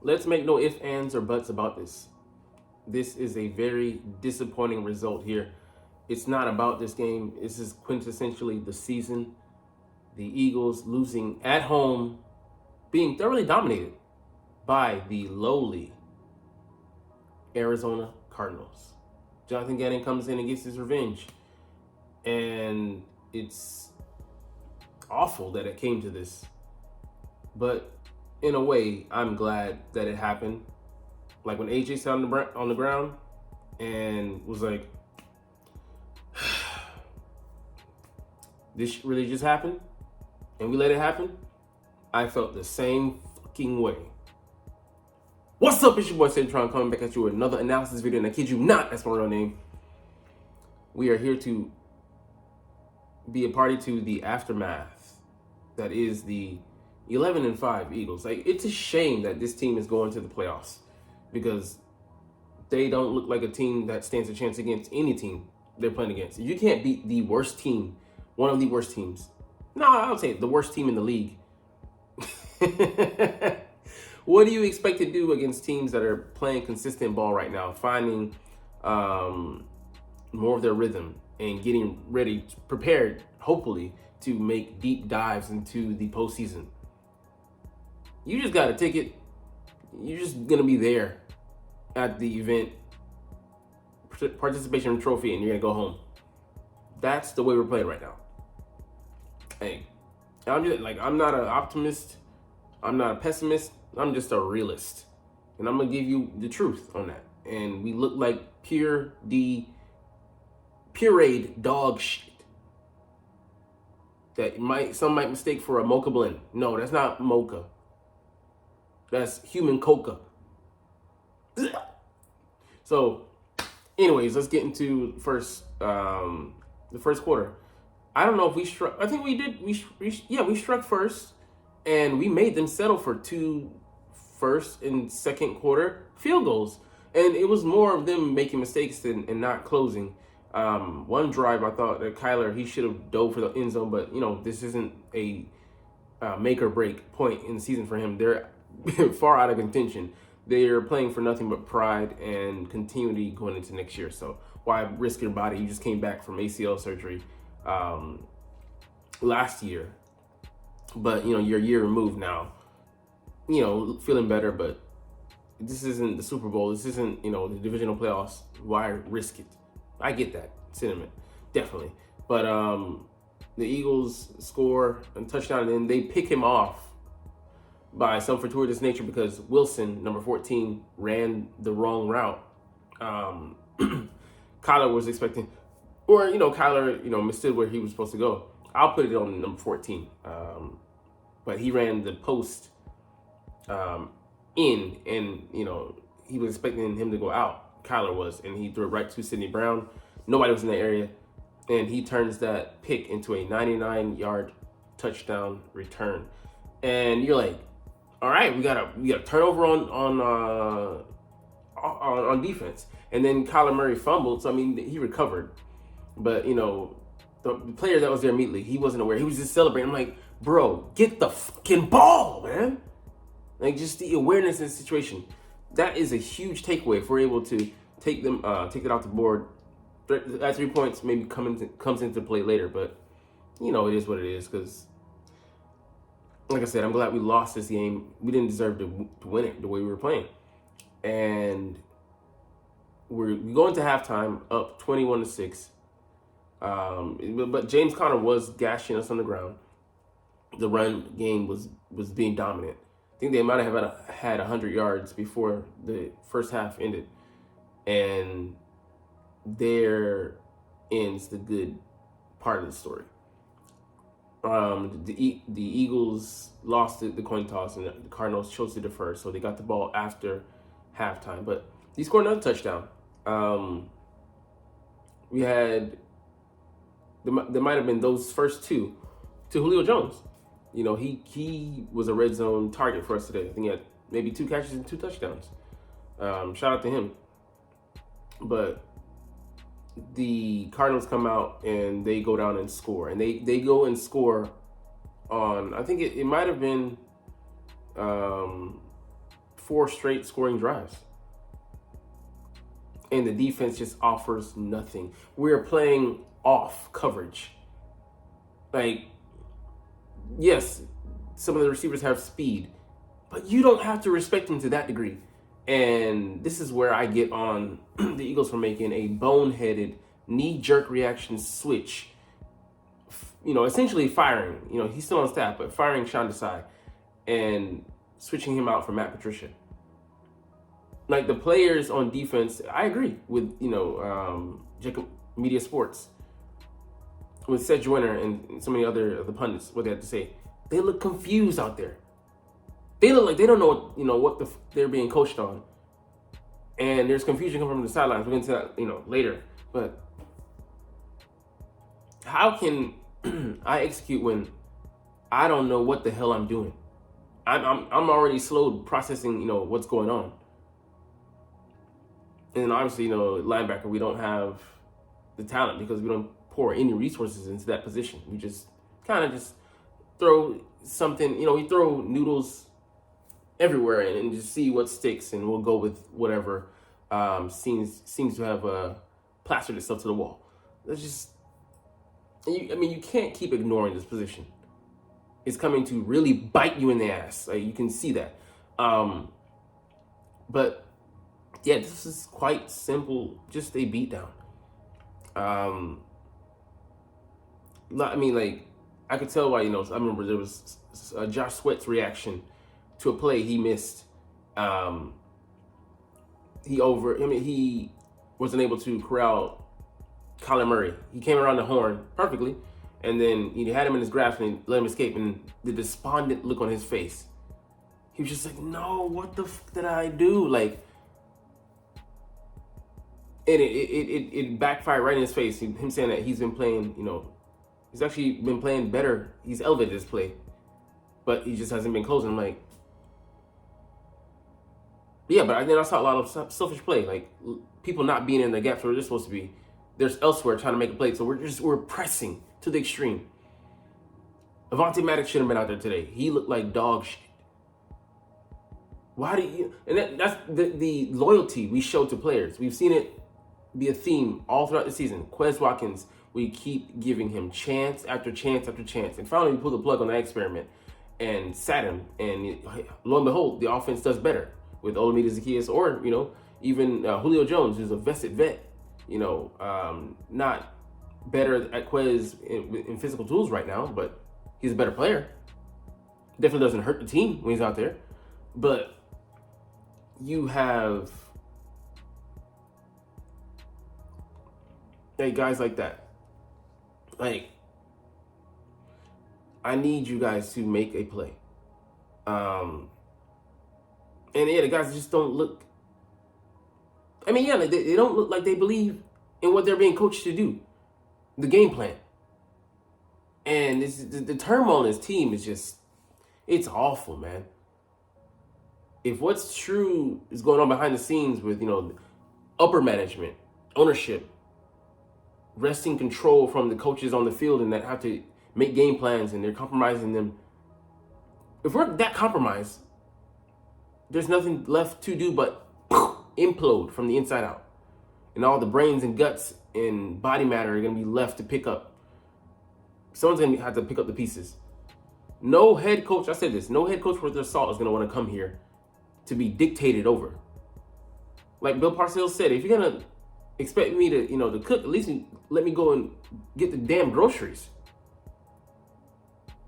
let's make no ifs, ands, or buts about this. This is a very disappointing result here. It's not about this game. This is quintessentially the season. The Eagles losing at home, being thoroughly dominated by the lowly Arizona Cardinals. Jonathan Gannon comes in and gets his revenge. And it's awful that it came to this. But in a way, I'm glad that it happened. Like when AJ sat on the ground and was like, this really just happened? And we let it happen? I felt the same fucking way. What's up? It's your boy Cintron coming back at you with another analysis video. And I kid you not, that's my real name. We are here to be a party to the aftermath that is the 11-5 Eagles. Like, it's a shame that this team is going to the playoffs because they don't look like a team that stands a chance against any team they're playing against. If you can't beat the worst team, one of the worst teams, no, I would say the worst team in the league, what do you expect to do against teams that are playing consistent ball right now, finding more of their rhythm and getting ready, prepared, hopefully, to make deep dives into the postseason? You just got a ticket. You're just going to be there at the event, participation trophy, and you're going to go home. That's the way we're playing right now. Hey, I'm not an optimist. I'm not a pessimist. I'm just a realist. And I'm going to give you the truth on that. And we look like pureed dog shit that some might mistake for a mocha blend. No, that's not mocha. That's human coca. So, anyways, let's get into the first quarter. I don't know if we struck. I think we did. We struck first, and we made them settle for 2 first and second quarter field goals, and it was more of them making mistakes and not closing. One drive, I thought that Kyler, he should have dove for the end zone, but this isn't a make or break point in the season for him. They're far out of contention. They're playing for nothing but pride and continuity going into next year. So why risk your body? You just came back from ACL surgery last year, but you're a year removed now. Feeling better, but this isn't the Super Bowl. This isn't the divisional playoffs. Why risk it? I get that sentiment, definitely. But the Eagles score a touchdown, and then they pick him off by some fortuitous nature because Wilson, number 14, ran the wrong route. Kyler was expecting, or Kyler, mistook where he was supposed to go. I'll put it on number 14, but he ran the post in, and he was expecting him to go out. Kyler was, and he threw it right to Sidney Brown. Nobody was in the area, and he turns that pick into a 99-yard touchdown return. And you're like, all right, we got a turnover on defense, and then Kyler Murray fumbled. So I mean, he recovered, but the player that was there immediately, he wasn't aware. He was just celebrating. I'm like, bro, get the fucking ball, man. Like, just the awareness in the situation. That is a huge takeaway if we're able to take it off the board. That 3 points maybe comes into play later, but it is what it is. Because, like I said, I'm glad we lost this game. We didn't deserve to win it the way we were playing, and we go into halftime up 21-6. But James Conner was gashing us on the ground. The run game was being dominant. I think they might have had 100 yards before the first half ended. And there ends the good part of the story. The Eagles lost the coin toss, and the Cardinals chose to defer, so they got the ball after halftime. But he scored another touchdown. We had, there might have been those first two to Julio Jones. He was a red zone target for us today. I think he had maybe 2 catches and 2 touchdowns. Shout out to him. But the Cardinals come out and they go down and score. And they go and score on, I think it might have been 4th 4 straight scoring drives. And the defense just offers nothing. We're playing off coverage. Like, yes, some of the receivers have speed, but you don't have to respect them to that degree. And this is where I get on the Eagles for making a boneheaded knee-jerk reaction switch. Essentially firing. He's still on staff, but firing Sean Desai and switching him out for Matt Patricia. Like, the players on defense, I agree with, Jacob Media Sports, with Seth Joyner and so many other of the pundits, what they had to say. They look confused out there. They look like they don't know what they're being coached on. And there's confusion coming from the sidelines. We'll get into that, later. But how can I execute when I don't know what the hell I'm doing? I'm already slow processing, what's going on. And then obviously, linebacker, we don't have the talent because we don't pour any resources into that position. We just kind of just throw something, we throw noodles everywhere and just see what sticks, and we'll go with whatever seems to have plastered itself to the wall. That's just, you can't keep ignoring this position. It's coming to really bite you in the ass. Like, you can see that. But yeah, this is quite simple, just a beatdown. I could tell why, I remember there was Josh Sweat's reaction to a play he missed. He wasn't able to corral Kyler Murray. He came around the horn perfectly, and then he had him in his grasp and let him escape, and the despondent look on his face. He was just like, no, what the fuck did I do? Like, and it backfired right in his face. Him saying that he's been playing, he's actually been playing better. He's elevated his play, but he just hasn't been closing. I'm like, yeah, but then I saw a lot of selfish play, like people not being in the gaps where they're supposed to be. There's elsewhere trying to make a play, so we're pressing to the extreme. Avonte Maddox should have been out there today. He looked like dog shit. Why do you? And that's the loyalty we show to players. We've seen it be a theme all throughout the season. Quez Watkins, we keep giving him chance after chance after chance, and finally we pulled the plug on that experiment and sat him. And lo and behold, the offense does better with Olamide Zaccheaus, or even Julio Jones, who's a vested vet. Not better at Quez in physical tools right now, but he's a better player. Definitely doesn't hurt the team when he's out there. But you have guys like that. Like, I need you guys to make a play. And yeah, the guys just don't look. They don't look like they believe in what they're being coached to do, the game plan. And the turmoil in his team is just, it's awful, man. If what's true is going on behind the scenes with, upper management, ownership, wresting control from the coaches on the field and that have to make game plans and they're compromising them. If we're that compromised, there's nothing left to do but implode from the inside out. And all the brains and guts and body matter are going to be left to pick up. Someone's going to have to pick up the pieces. No head coach, I said this, no head coach worth their salt is going to want to come here to be dictated over. Like Bill Parcells said, if you're going to expect me to, to cook, at least let me go and get the damn groceries.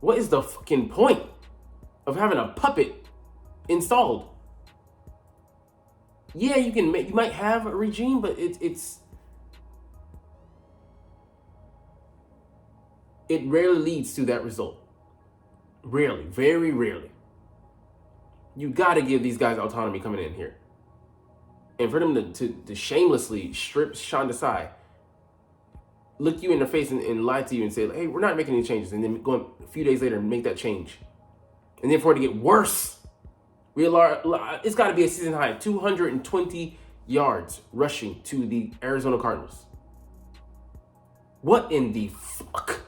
What is the fucking point of having a puppet installed? Yeah, you might have a regime, but it rarely leads to that result. Rarely, very rarely. You got to give these guys autonomy coming in here. And for them to shamelessly strip Sean Desai, look you in the face and lie to you and say, hey, we're not making any changes, and then go a few days later and make that change. And then for it to get worse, it's got to be a season high, 220 yards rushing to the Arizona Cardinals. What in the fuck?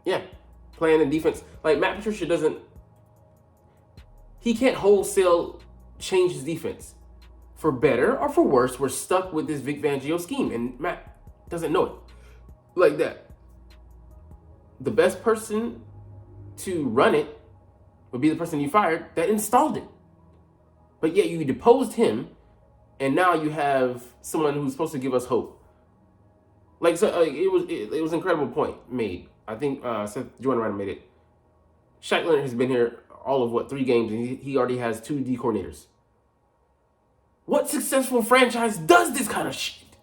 Yeah, playing in defense. Like, Matt Patricia doesn't, he can't wholesale change his defense. For better or for worse, we're stuck with this Vic Fangio scheme, and Matt doesn't know it like that. The best person to run it would be the person you fired that installed it. But yet you deposed him, and now you have someone who's supposed to give us hope. Like, so, it was an incredible point made. I think Seth Jordan made it. Shaq Leonard has been here all of 3 games, and he already has 2 D coordinators. What successful franchise does this kind of shit?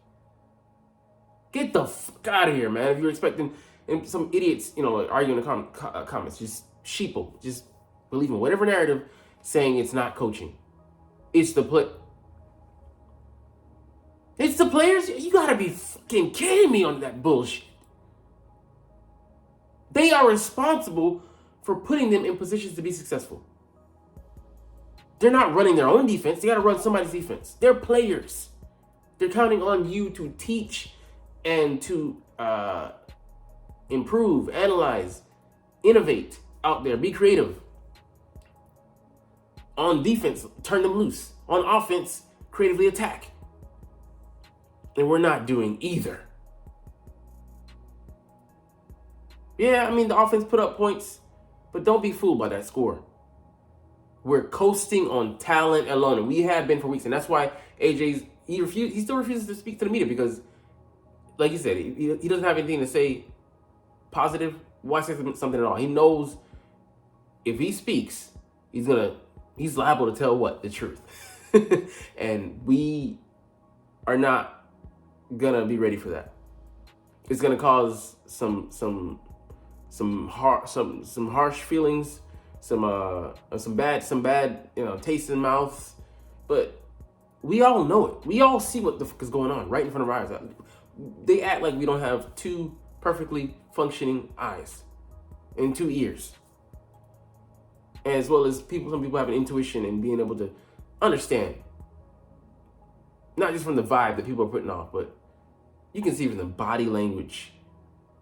Get the fuck out of here, man. If you're expecting, and some idiots, arguing in the comments, just sheeple, just believe in whatever narrative saying it's not coaching. It's the It's the players. You gotta be fucking kidding me on that bullshit. They are responsible for putting them in positions to be successful. They're not running their own defense. They got to run somebody's defense. They're players. They're counting on you to teach and to improve, analyze, innovate out there. Be creative. On defense, turn them loose. On offense, creatively attack. And we're not doing either. Yeah, I mean, the offense put up points, but don't be fooled by that score. We're coasting on talent alone, and we have been for weeks, and that's why he still refuses to speak to the media because, like you said, he doesn't have anything to say positive. Why say something at all? He knows if he speaks, he's liable to tell the truth, and we are not gonna be ready for that. It's gonna cause some harsh feelings. Some bad taste in the mouth, but we all know it. We all see what the fuck is going on right in front of our eyes. They act like we don't have 2 perfectly functioning eyes and 2 ears, as well as some people have an intuition and being able to understand, not just from the vibe that people are putting off, but you can see from the body language,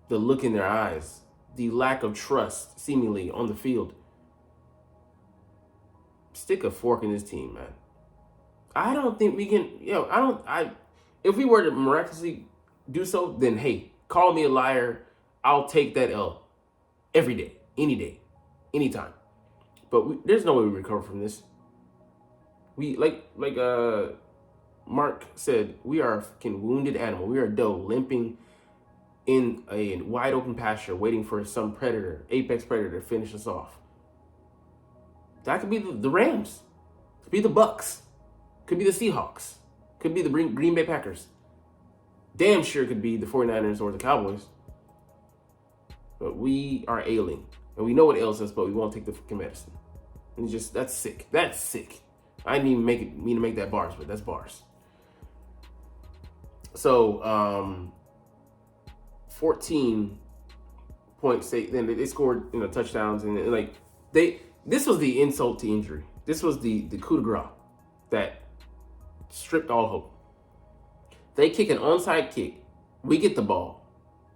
the look in their eyes, the lack of trust seemingly on the field. Stick a fork in this team, man. I don't think we can, if we were to miraculously do so, then hey, call me a liar. I'll take that L every day, any day, anytime. But there's no way we recover from this. We, like Mark said, we are a fucking wounded animal. We are a doe limping in a wide open pasture, waiting for some apex predator to finish us off. That could be the Rams. Could be the Bucks. Could be the Seahawks. Could be the Green Bay Packers. Damn sure could be the 49ers or the Cowboys. But we are ailing. And we know what ails us, but we won't take the fucking medicine. And that's sick. That's sick. I didn't even mean to make that bars, but that's bars. So, 14 points. Then they scored, touchdowns, and this was the insult to injury. This was the coup de grace that stripped all hope. They kick an onside kick. We get the ball.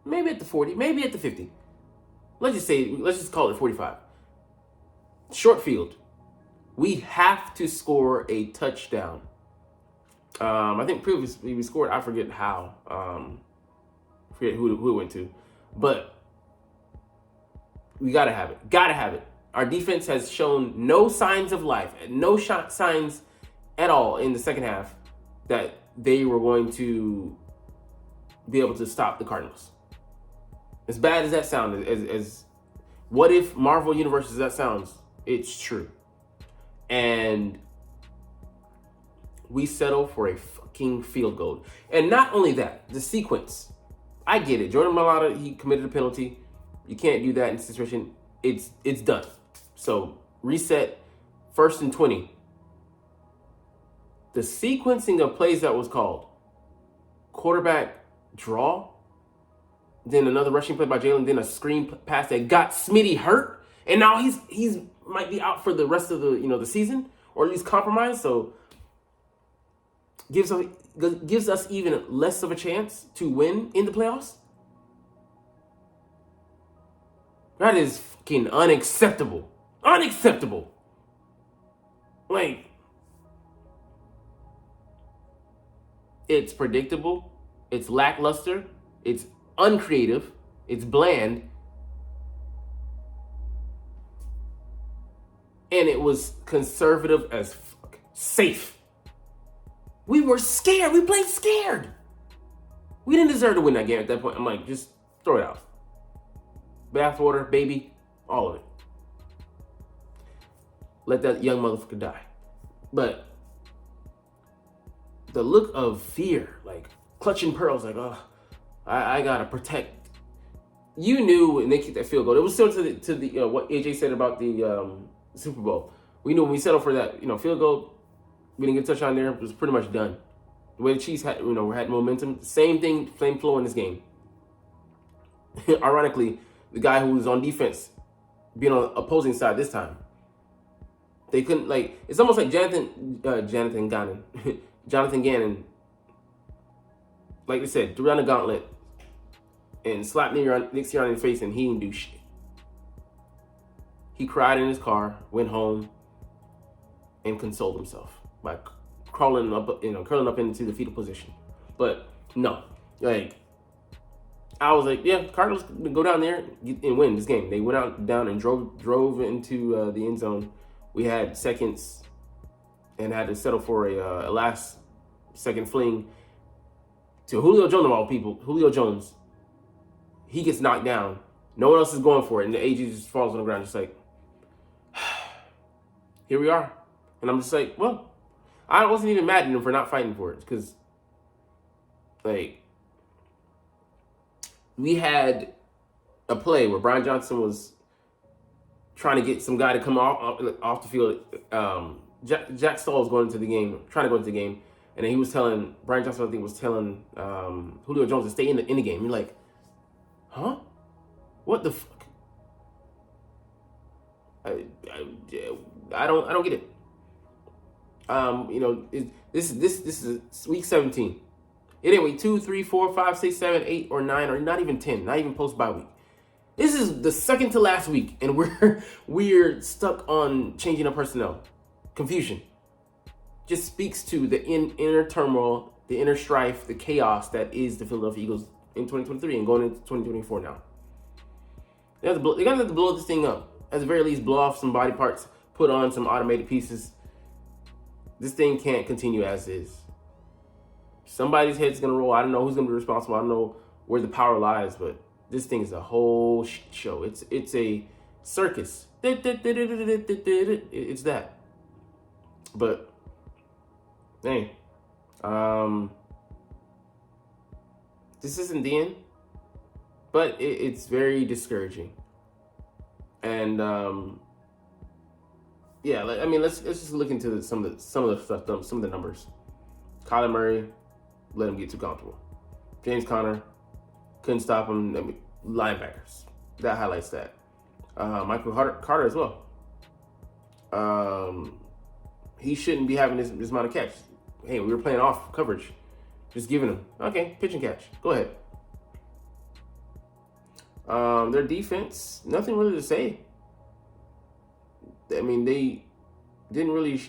Maybe at the 40, maybe at the 50. Let's just call it 45. Short field. We have to score a touchdown. I think previously we scored, I forget how. Forget who it went to. But we gotta have it. Gotta have it. Our defense has shown no signs of life, no signs at all in the second half that they were going to be able to stop the Cardinals. As bad as that sounds, as what if Marvel Universe as that sounds, it's true. And we settle for a fucking field goal. And not only that, the sequence. I get it. Jordan Mailata, he committed a penalty. You can't do that in this situation. It's done. So reset, 1st and 20. The sequencing of plays that was called, quarterback draw, then another rushing play by Jalen, then a screen pass that got Smitty hurt, and now he's might be out for the rest of the season, or at least compromised. So gives us even less of a chance to win in the playoffs. That is fucking unacceptable. Unacceptable. Like, it's predictable. It's lackluster. It's uncreative. It's bland. And it was conservative as fuck. Safe. We were scared. We played scared. We didn't deserve to win that game at that point. I'm like, just throw it out. Bathwater, baby, all of it. Let that young motherfucker die. But the look of fear, like clutching pearls, like, oh, I gotta protect. You knew when they kicked that field goal. It was still to the what AJ said about the Super Bowl. We knew when we settled for that, field goal, we didn't get a touch on there. It was pretty much done. The way the Chiefs had, had momentum. Same thing, same flow in this game. Ironically, the guy who was on defense being on the opposing side this time. They couldn't, like, it's almost like Jonathan Gannon. Jonathan Gannon, like I said, threw down the gauntlet and slapped Nick Sirianni in the face, and he didn't do shit. He cried in his car, went home, and consoled himself by curling up into the fetal position. But no, like, I was like, yeah, Cardinals go down there and win this game. They went down and drove into the end zone. We had seconds and had to settle for a last second fling to Julio Jones of all people. Julio Jones, he gets knocked down. No one else is going for it, and the AG just falls on the ground, just like, here we are. And I'm just like, well, I wasn't even mad at him for not fighting for it, because, like, we had a play where Brian Johnson was trying to get some guy to come off the field. Jack Stoll was going into the game, trying to go into the game, and then he was telling, Brian Johnson, I think, was telling Julio Jones to stay in the game. You're like, huh? What the fuck? I don't get it. This is week 17. It ain't week 2, 3, 4, 5, 6, 7, 8, or 9, or not even 10, not even post bye week. This is the second to last week, and we're stuck on changing up personnel. Confusion. Just speaks to the inner turmoil, the inner strife, the chaos that is the Philadelphia Eagles in 2023 and going into 2024 now. They're gonna have to blow this thing up. At the very least, blow off some body parts, put on some automated pieces. This thing can't continue as is. Somebody's head's gonna roll. I don't know who's gonna be responsible. I don't know where the power lies, but this thing is a whole shit show. It's a circus. It's that. But hey, this isn't the end, but it's very discouraging. And yeah, let's just look into some of the stuff, some of the numbers. Kyler Murray let him get too comfortable. James Conner couldn't stop him. Linebackers, that highlights that. Michael Carter as well. He shouldn't be having this amount of catch. Hey, we were playing off coverage, just giving him, okay, pitch and catch. Go ahead. Their defense, nothing really to say. I mean, they didn't really,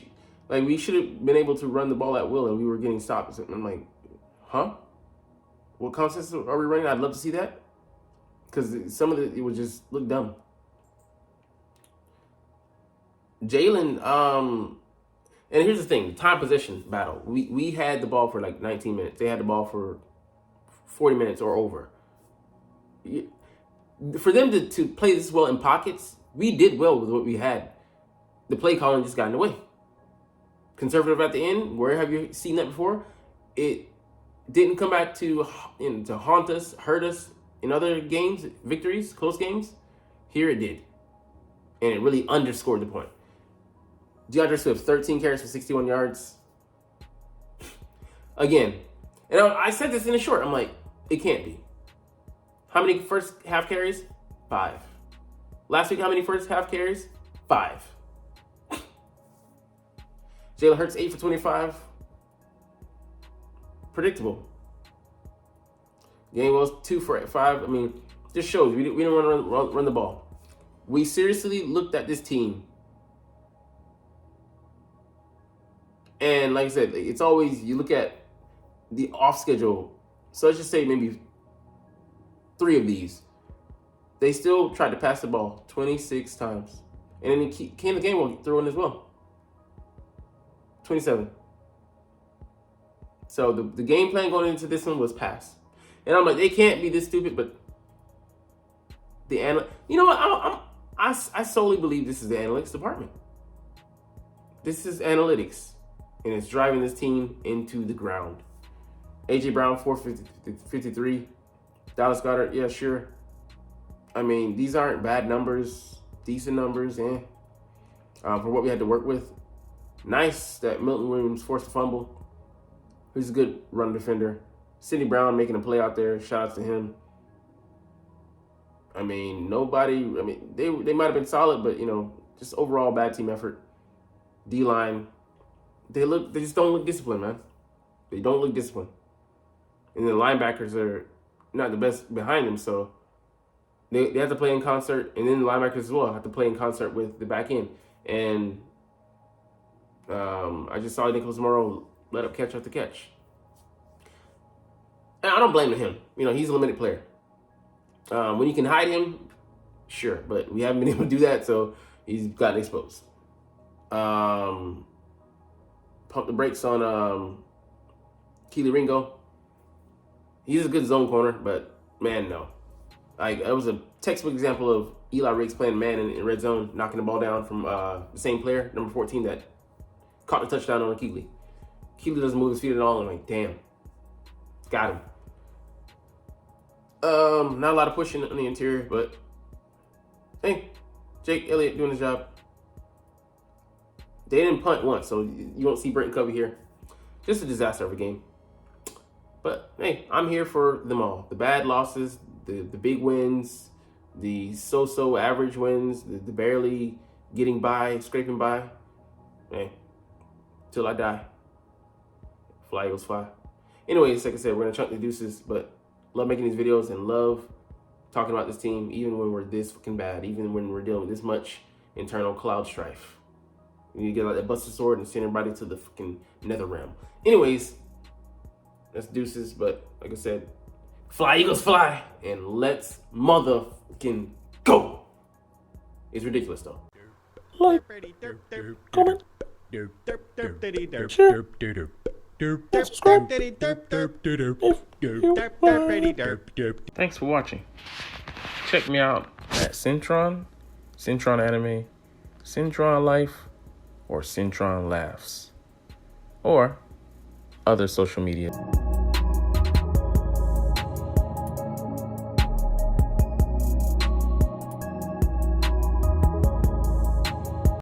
we should have been able to run the ball at will, and we were getting stopped. And I'm like, huh? What concepts are we running? I'd love to see that, because some of it would just look dumb. Jalen, and here's the thing, time possession battle. We had the ball for like 19 minutes. They had the ball for 40 minutes or over. For them to play this well in pockets, we did well with what we had. The play calling just got in the way. Conservative at the end, where have you seen that before? It didn't come back to haunt us, hurt us in other games, victories, close games. Here it did. And it really underscored the point. DeAndre Swift, 13 carries for 61 yards. Again, and I said this in a short. I'm like, it can't be. How many first half carries? 5. Last week, how many first half carries? 5. Jalen Hurts, 8 for 25. Predictable. Game was 2 for 5. I mean, just shows we didn't want to run the ball. we seriously looked at this team, and like I said, it's always, you look at the off schedule. So let's just say maybe 3 of these, they still tried to pass the ball 26 times, and then he came the game while throwing as well. 27. So the game plan going into this one was pass, and I'm like, they can't be this stupid. But you know what? I solely believe this is the analytics department. This is analytics, and it's driving this team into the ground. AJ Brown 453, Dallas Goedert, yeah, sure. I mean, these aren't bad numbers, decent numbers, for what we had to work with. Nice that Milton Williams forced a fumble. He's a good run defender. Sidney Brown making a play out there. Shout out to him. I mean, they might have been solid, but, just overall bad team effort. D-line, they just don't look disciplined, man. They don't look disciplined. And the linebackers are not the best behind them, so they have to play in concert, and then the linebackers as well have to play in concert with the back end. And I just saw Nicholas Morrow let up catch after catch. And I don't blame him. He's a limited player. When you can hide him, sure, but we haven't been able to do that, so he's gotten exposed. Pump the brakes on Keely Ringo. He's a good zone corner, but man, no. It was a textbook example of Eli Riggs playing man in red zone, knocking the ball down from the same player, number 14, that caught the touchdown on Keely. Keely doesn't move his feet at all. I'm like, damn. Got him. Not a lot of pushing on the interior, but hey, Jake Elliott doing his job. They didn't punt once, so you won't see Brenton Covey here. Just a disaster of a game. But hey, I'm here for them all. The bad losses, the big wins, the so-so average wins, the barely getting by, scraping by. Hey, till I die. Fly Eagles fly. Anyways, like I said, we're gonna chunk the deuces, but love making these videos and love talking about this team, even when we're this fucking bad, even when we're dealing with this much internal cloud strife. We need to get out that busted sword and send everybody to the fucking nether realm. Anyways, that's deuces, but like I said, fly Eagles fly, and let's motherfucking go. It's ridiculous though. Like, comment, share, and subscribe if you Thanks for watching. Check me out at Cintron, Cintron Anime, Cintron Life, or Cintron Laughs, or other social media.